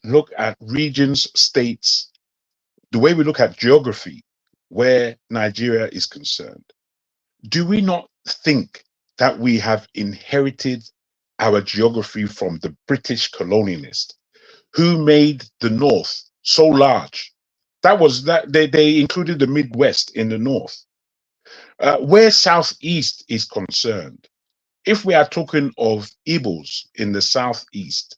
look at regions, states, the way we look at geography, where Nigeria is concerned, do we not think that we have inherited our geography from the British colonialists who made the North so large? That was that they included the Midwest in the North. Where Southeast is concerned, if we are talking of Igbos in the Southeast,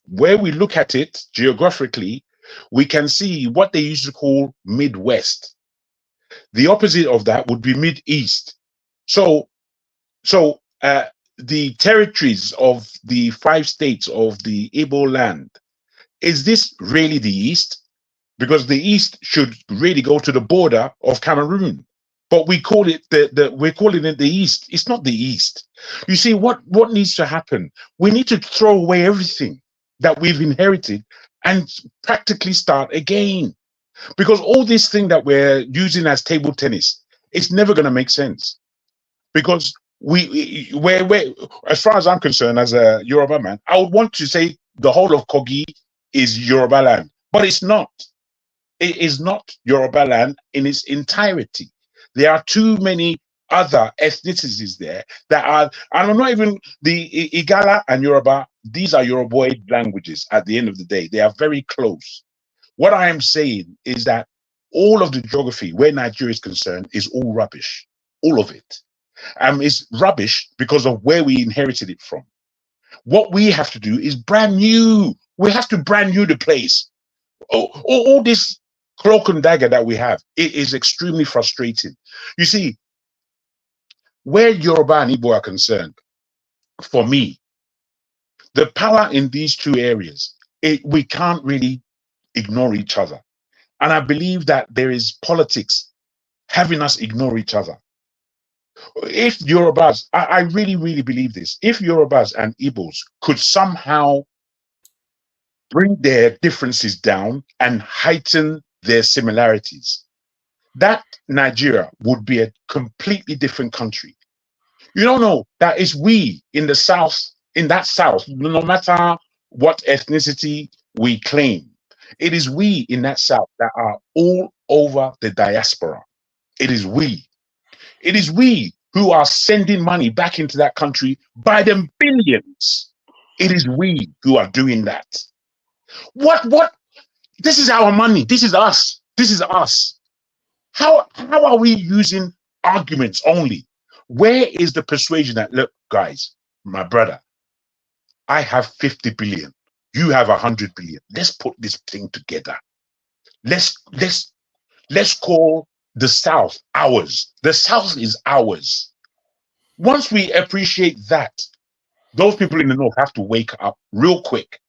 where we look at it geographically, we can see what they used to call Midwest. The opposite of that would be Mid-East. So, so the territories of the 5 states of the Igbo land, is this really the East? Because the East should really go to the border of Cameroon. But we call it we're calling it the East. It's not the East. You see, what needs to happen? We need to throw away everything that we've inherited and practically start again. Because all this thing that we're using as table tennis, it's never going to make sense. Because we're, as far as I'm concerned, as a Yoruba man, I would want to say the whole of Kogi is Yoruba land, but it's not. It is not Yoruba land in its entirety. There are too many other ethnicities there that are, and I'm not even the Igala and Yoruba, these are Yoruboid languages at the end of the day. They are very close. What I am saying is that all of the geography where Nigeria is concerned is all rubbish. All of it. It's rubbish because of where we inherited it from. What we have to do is brand new. We have to brand new the place. All this cloak and dagger that we have, it is extremely frustrating. You see, where Yoruba and Igbo are concerned, for me, the power in these two areas, we can't really ignore each other. And I believe that there is politics having us ignore each other. If Yorubas, I really, really believe this, if Yorubas and Igbos could somehow bring their differences down and heighten their similarities, that Nigeria would be a completely different country. You don't know that it's we in the South, in that South, no matter what ethnicity we claim, it is we in that South that are all over the diaspora. It is we. It is we who are sending money back into that country by the billions. It is we who are doing that. What? This is our money. This is us. This is us. How are we using arguments only? Where is the persuasion that, look, guys, my brother, I have 50 billion. You have 100 billion. Let's put this thing together. Let's call the South ours. The South is ours. Once we appreciate that, those people in the North have to wake up real quick,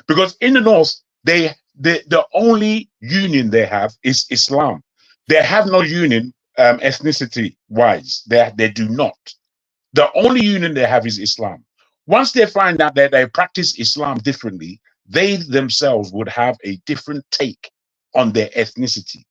because in the North, the only union they have is Islam. They have no union ethnicity wise. They do not. The only union they have is Islam. Once they find out that they practice Islam differently, they themselves would have a different take on their ethnicity.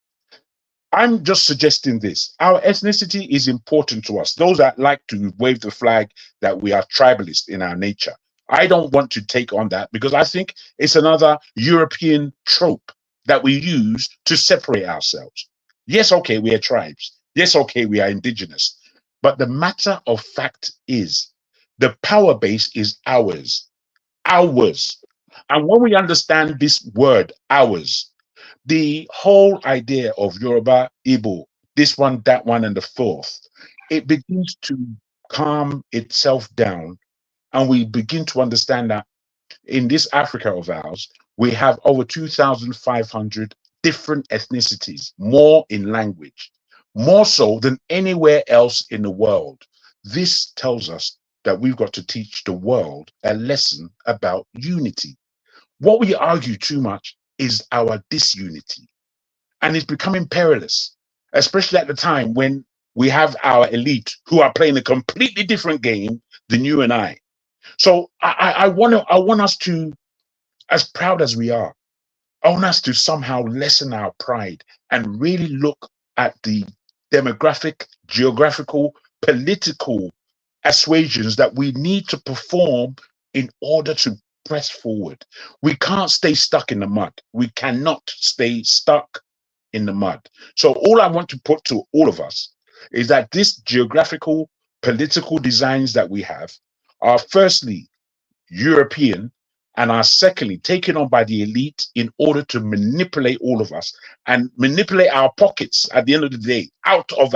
I'm just suggesting this. Our ethnicity is important to us. Those that like to wave the flag that we are tribalist in our nature. I don't want to take on that because I think it's another European trope that we use to separate ourselves. Yes, okay, we are tribes. Yes, okay, we are indigenous. But the matter of fact is the power base is ours. Ours. And when we understand this word, ours, the whole idea of Yoruba, Igbo, this one, that one, and the fourth, it begins to calm itself down. And we begin to understand that in this Africa of ours, we have over 2,500 different ethnicities, more in language, more so than anywhere else in the world. This tells us that we've got to teach the world a lesson about unity. What we argue too much is our disunity. And it's becoming perilous, especially at the time when we have our elite who are playing a completely different game than you and I. So I want us to, as proud as we are, I want us to somehow lessen our pride and really look at the demographic, geographical, political assuasions that we need to perform in order to press forward. We can't stay stuck in the mud. We cannot stay stuck in the mud. So all I want to put to all of us is that this geographical political designs that we have are firstly European and are secondly taken on by the elite in order to manipulate all of us and manipulate our pockets at the end of the day out of